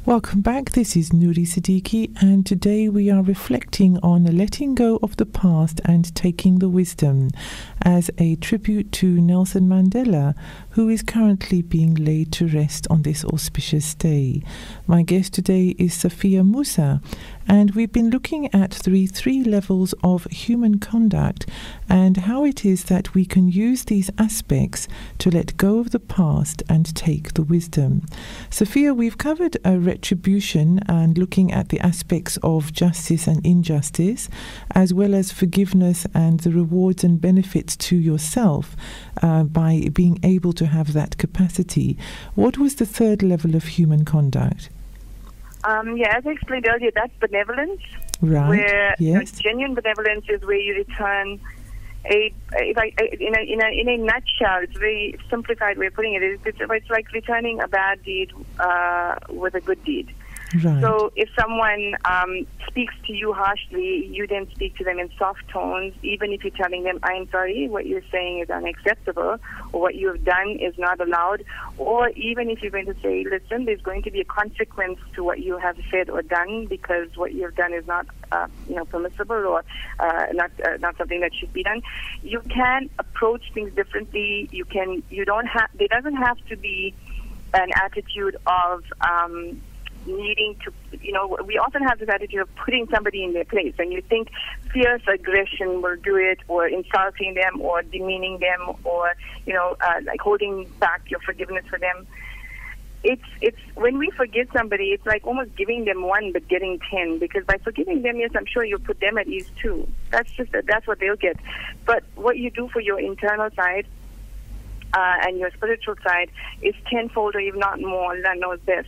Welcome back. This is Nuri Siddiqui, and today we are reflecting on letting go of the past and taking the wisdom as a tribute to Nelson Mandela, who is currently being laid to rest on this auspicious day. My guest today is Safeeyah Moosa, and we've been looking at three levels of human conduct and how it is that we can use these aspects to let go of the past and take the wisdom. Safeeyah, we've covered retribution and looking at the aspects of justice and injustice, as well as forgiveness and the rewards and benefits to yourself by being able to have that capacity. What was the third level of human conduct? As I explained earlier, that's benevolence. Right. Where yes. Genuine benevolence is where you return in a nutshell. It's a very simplified way of putting it. It's like returning a bad deed with a good deed. Right. So if someone speaks to you harshly, you then speak to them in soft tones, even if you're telling them, I'm sorry, what you're saying is unacceptable, or what you have done is not allowed, or even if you're going to say, listen, there's going to be a consequence to what you have said or done because what you have done is not permissible or not something that should be done. You can approach things differently. There doesn't have to be an attitude of needing to, we often have this attitude of putting somebody in their place, and you think fierce aggression will do it, or insulting them, or demeaning them, or like holding back your forgiveness for them. It's when we forgive somebody, it's like almost giving them one but getting 10, because by forgiving them, yes, I'm sure you'll put them at ease too. That's what they'll get. But what you do for your internal side and your spiritual side is tenfold or even not more. Allah knows best.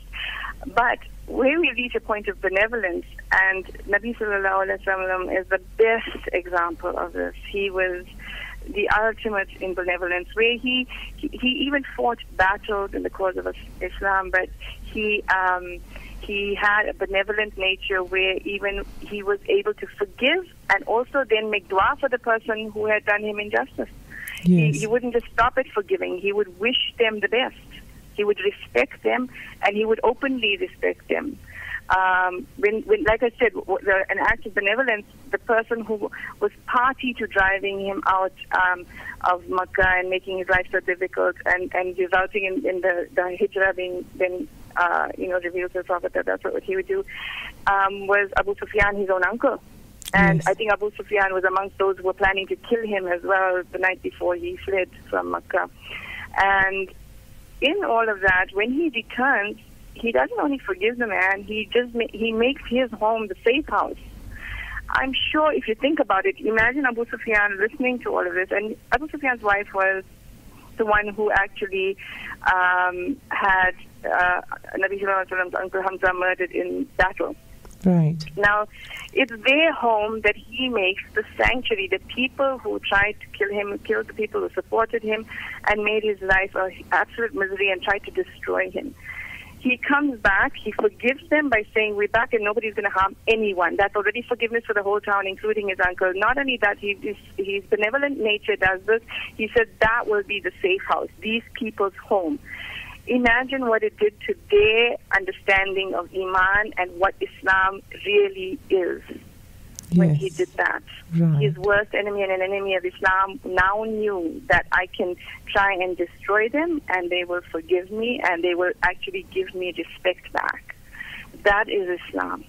But where we reach a point of benevolence, and Nabi Sallallahu Alaihi Wasallam is the best example of this. He was the ultimate in benevolence, where he even fought battles in the cause of Islam, but he had a benevolent nature where even he was able to forgive and also then make dua for the person who had done him injustice. Yes. He wouldn't just stop at forgiving. He would wish them the best. He would respect them, and he would openly respect them. When like I said, an act of benevolence, the person who was party to driving him out of Makkah and making his life so difficult, and resulting in the hijrah being revealed to the Prophet that that's what he would do, was Abu Sufyan, his own uncle. And Yes. I think Abu Sufyan was amongst those who were planning to kill him as well the night before he fled from Makkah. And in all of that, when he returns, he doesn't only forgive the man, he makes his home the safe house. I'm sure if you think about it, imagine Abu Sufyan listening to all of this. And Abu Sufyan's wife was the one who actually had Nabi Sallallahu Alaihi Wasallam's uncle Hamza murdered in battle. Right. Now, it's their home that he makes the sanctuary. The people who tried to kill him, killed the people who supported him, and made his life an absolute misery and tried to destroy him. He comes back, he forgives them by saying, we're back and nobody's going to harm anyone. That's already forgiveness for the whole town, including his uncle. Not only that, his benevolent nature does this. He said that will be the safe house, these people's home. Imagine what it did to their understanding of Iman and what Islam really is when he did that. Right. His worst enemy and an enemy of Islam now knew that I can try and destroy them and they will forgive me and they will actually give me respect back. That is Islam.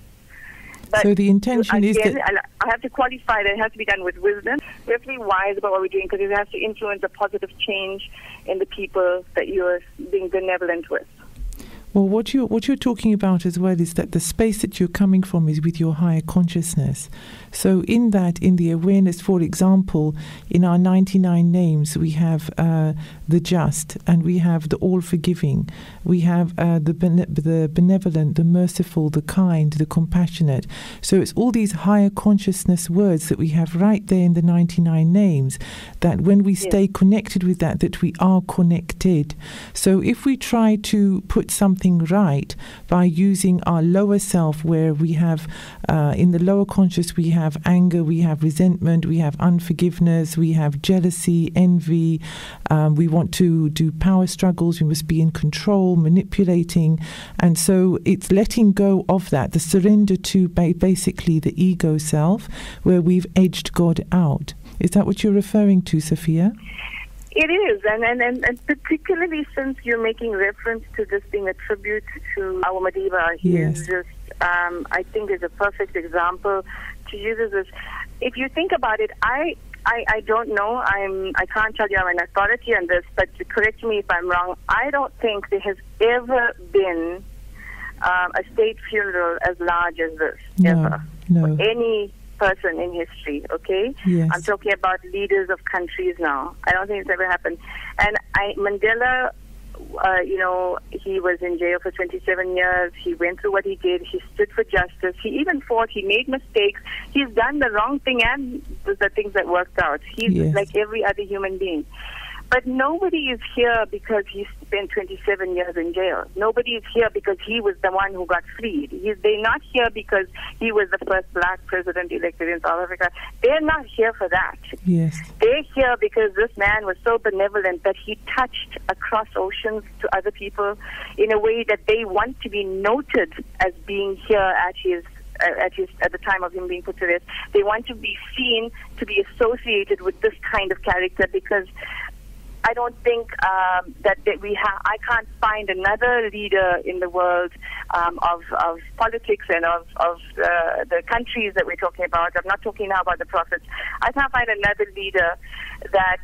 But so the intention again, is that I have to qualify that it has to be done with wisdom. We have to be wise about what we're doing because it has to influence a positive change in the people that you're being benevolent with. Well, what you're talking about as well is that the space that you're coming from is with your higher consciousness. So in the awareness, for example, in our 99 names, we have the just, and we have the all-forgiving. We have the benevolent, the merciful, the kind, the compassionate. So it's all these higher consciousness words that we have right there in the 99 names, that when we stay connected with that we are connected. So if we try to put something something right by using our lower self, where we have, in the lower conscious, we have anger, we have resentment, we have unforgiveness, we have jealousy, envy. We want to do power struggles. We must be in control, manipulating. And so it's letting go of that, the surrender to basically the ego self, where we've edged God out. Is that what you're referring to, Safeeyah? It is, and particularly since you're making reference to this being a tribute to our Madiba, he is just, I think, is a perfect example to use as this. If you think about it, I don't know. I can't tell you I'm an authority on this, but correct me if I'm wrong. I don't think there has ever been a state funeral as large as this, ever. No. For any person in history, okay? Yes. I'm talking about leaders of countries now. I don't think it's ever happened. And Mandela, he was in jail for 27 years. He went through what he did. He stood for justice. He even fought. He made mistakes. He's done the wrong thing and the things that worked out. He's like every other human being. But nobody is here because he spent 27 years in jail. Nobody is here because he was the one who got freed. They're not here because he was the first black president elected in South Africa. They're not here for that. Yes. They're here because this man was so benevolent that he touched across oceans to other people in a way that they want to be noted as being here at the time of him being put to rest. They want to be seen, to be associated with this kind of character, because I don't think that I can't find another leader in the world of politics and of the countries that we're talking about. I'm not talking now about the prophets. I can't find another leader that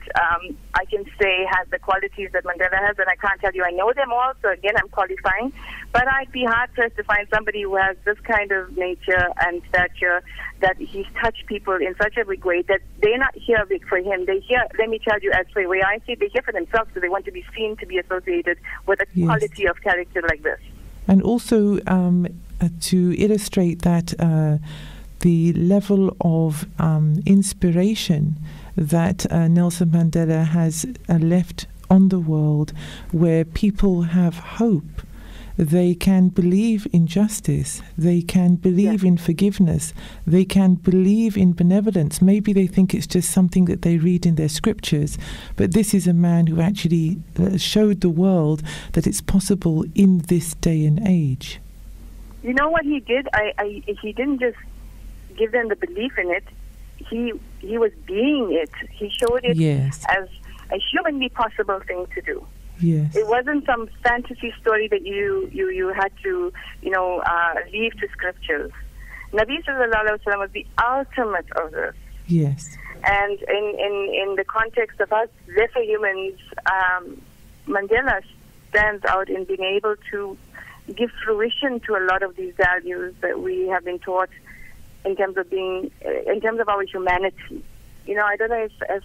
I can say has the qualities that Mandela has, and I can't tell you I know them all, so again, I'm qualifying. But I'd be hard-pressed to find somebody who has this kind of nature and stature, that he's touched people in such a big way that they're not here for him. They're here, let me tell you, as for the way I see it, they're here for themselves, because they want to be seen, to be associated with a quality of character like this. And also to illustrate that the level of inspiration that Nelson Mandela has left on the world, where people have hope. They can believe in justice. They can believe in forgiveness. They can believe in benevolence. Maybe they think it's just something that they read in their scriptures, but this is a man who actually showed the world that it's possible in this day and age. You know what he did? He didn't just give them the belief in it. He was being it. He showed it as a humanly possible thing to do. Yes. It wasn't some fantasy story that you had to, leave to scriptures. Nabi Sallallahu Alaihi Wasallam was the ultimate of this. Yes. And in the context of us lesser humans, Mandela stands out in being able to give fruition to a lot of these values that we have been taught in terms of our humanity. I don't know if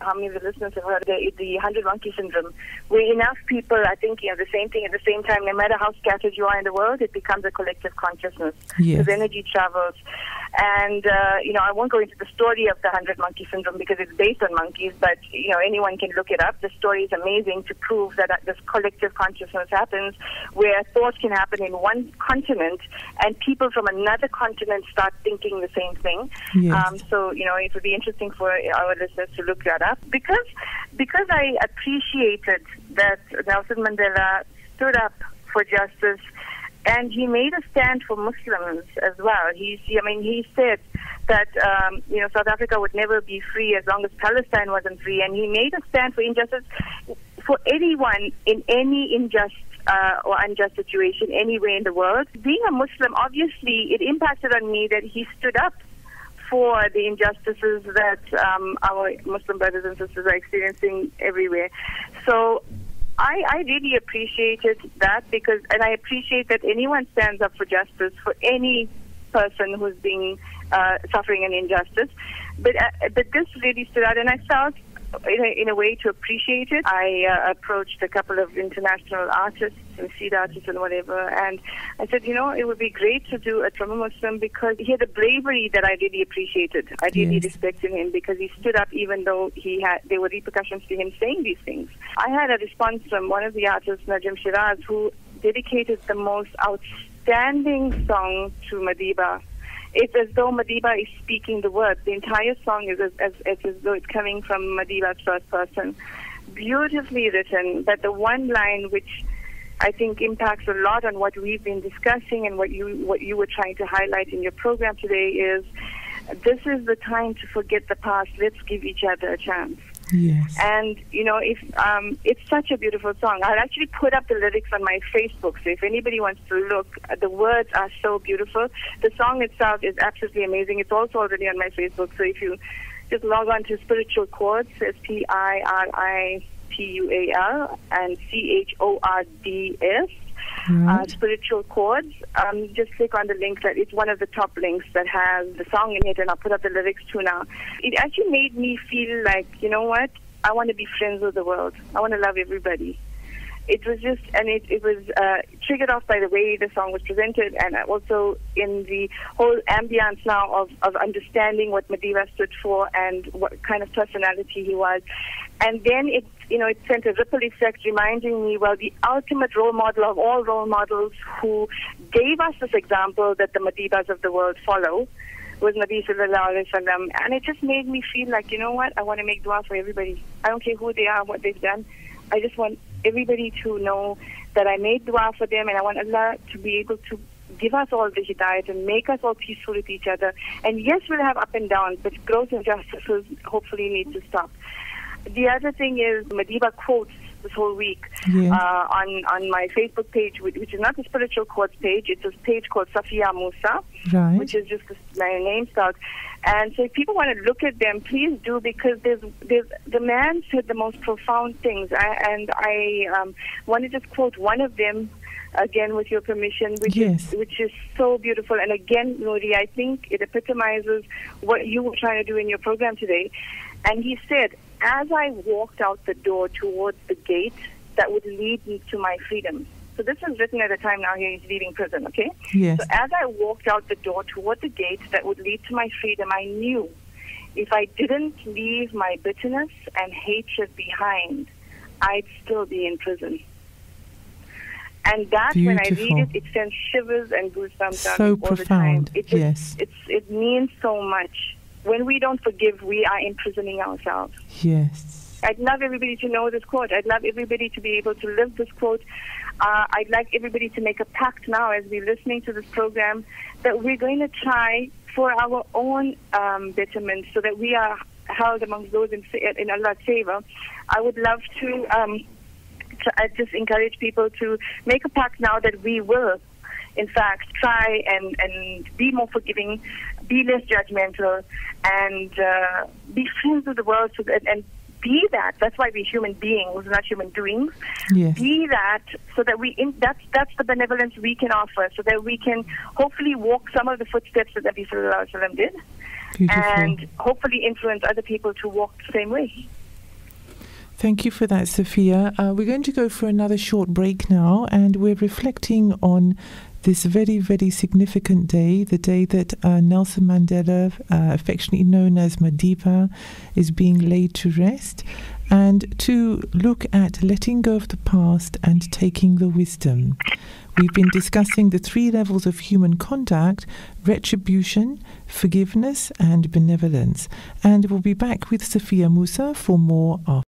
how many of the listeners have heard the 100 monkey syndrome, where enough people are thinking of the same thing at the same time. No matter how scattered you are in the world, it becomes a collective consciousness. Yes. Because energy travels. And, I won't go into the story of the 100 monkey syndrome because it's based on monkeys, but, anyone can look it up. The story is amazing to prove that this collective consciousness happens, where thoughts can happen in one continent and people from another continent start thinking the same thing. Yes. So, it would be interesting for our listeners to look that up. Because I appreciated that Nelson Mandela stood up for justice, and he made a stand for Muslims as well. He said that South Africa would never be free as long as Palestine wasn't free, and he made a stand for injustice for anyone in any unjust situation anywhere in the world. Being a Muslim, obviously, it impacted on me that he stood up for the injustices that our Muslim brothers and sisters are experiencing everywhere. So I really appreciated that, and I appreciate that anyone stands up for justice for any person who's being suffering an injustice. But this really stood out, and I felt in a way to appreciate it. I approached a couple of international artists and seed artists and whatever, and I said, it would be great to do it from a Muslim because he had a bravery that I really appreciated. I really respected him because he stood up even though there were repercussions to him saying these things. I had a response from one of the artists, Najim Shiraz, who dedicated the most outstanding song to Madiba. It's as though Madiba is speaking the words. The entire song is as though it's coming from Madiba's first person. Beautifully written, but the one line which I think impacts a lot on what we've been discussing and what you were trying to highlight in your program today is, this is the time to forget the past. Let's give each other a chance. Yes. And, if it's such a beautiful song. I'll actually put up the lyrics on my Facebook, so if anybody wants to look, the words are so beautiful. The song itself is absolutely amazing. It's also already on my Facebook, so if you just log on to Spiritual Chords, SPIRITUAL and CHORDS. Spiritual Chords. Just click on the link. It's one of the top links that has the song in it, and I'll put up the lyrics too now. It actually made me feel like, you know what? I want to be friends with the world. I want to love everybody. It was just, and it was triggered off by the way the song was presented, and also in the whole ambience now of understanding what Madiba stood for and what kind of personality he was. And then it sent a ripple effect reminding me, well, the ultimate role model of all role models who gave us this example that the Madibas of the world follow was Nabi Sallallahu Alaihi Wasallam. And it just made me feel like, you know what, I want to make dua for everybody. I don't care who they are, what they've done. I just want everybody to know that I made dua for them, and I want Allah to be able to give us all the hidayat and make us all peaceful with each other. And yes, we'll have up and downs, but gross injustices hopefully need to stop. The other thing is Madiba quotes this whole week on my Facebook page, which is not the Spiritual Chords page. It's a page called Safeeyah Moosa, which is just my name spelled. And so if people want to look at them, please do, because there's the man said the most profound things. I want to just quote one of them again with your permission, which is so beautiful. And again, Nouri, I think it epitomizes what you were trying to do in your program today. And he said, as I walked out the door towards the gate that would lead me to my freedom. So this is written at a time now he's leaving prison, okay? Yes. So as I walked out the door toward the gate that would lead to my freedom, I knew if I didn't leave my bitterness and hatred behind, I'd still be in prison. And that, when I read it, it sends shivers and goosebumps down all profound. The time. It means so much. When we don't forgive, we are imprisoning ourselves. Yes. I'd love everybody to know this quote. I'd love everybody to be able to live this quote. I'd like everybody to make a pact now as we're listening to this program that we're going to try for our own betterment so that we are held amongst those in Allah's favor. I would love to just encourage people to make a pact now that we will, in fact, try and be more forgiving, be less judgmental, and be friends with the world, and be that. That's why we're human beings, not human doings. Yes. Be that, so that that's the benevolence we can offer, so that we can hopefully walk some of the footsteps that Nabi Sallallahu Alaihi Wasallam did, and hopefully influence other people to walk the same way. Thank you for that, Safeeyah. We're going to go for another short break now, and we're reflecting on this very, very significant day, the day that Nelson Mandela, affectionately known as Madiba, is being laid to rest, and to look at letting go of the past and taking the wisdom. We've been discussing the 3 levels of human conduct: retribution, forgiveness, and benevolence. And we'll be back with Safeeyah Moosa for more after.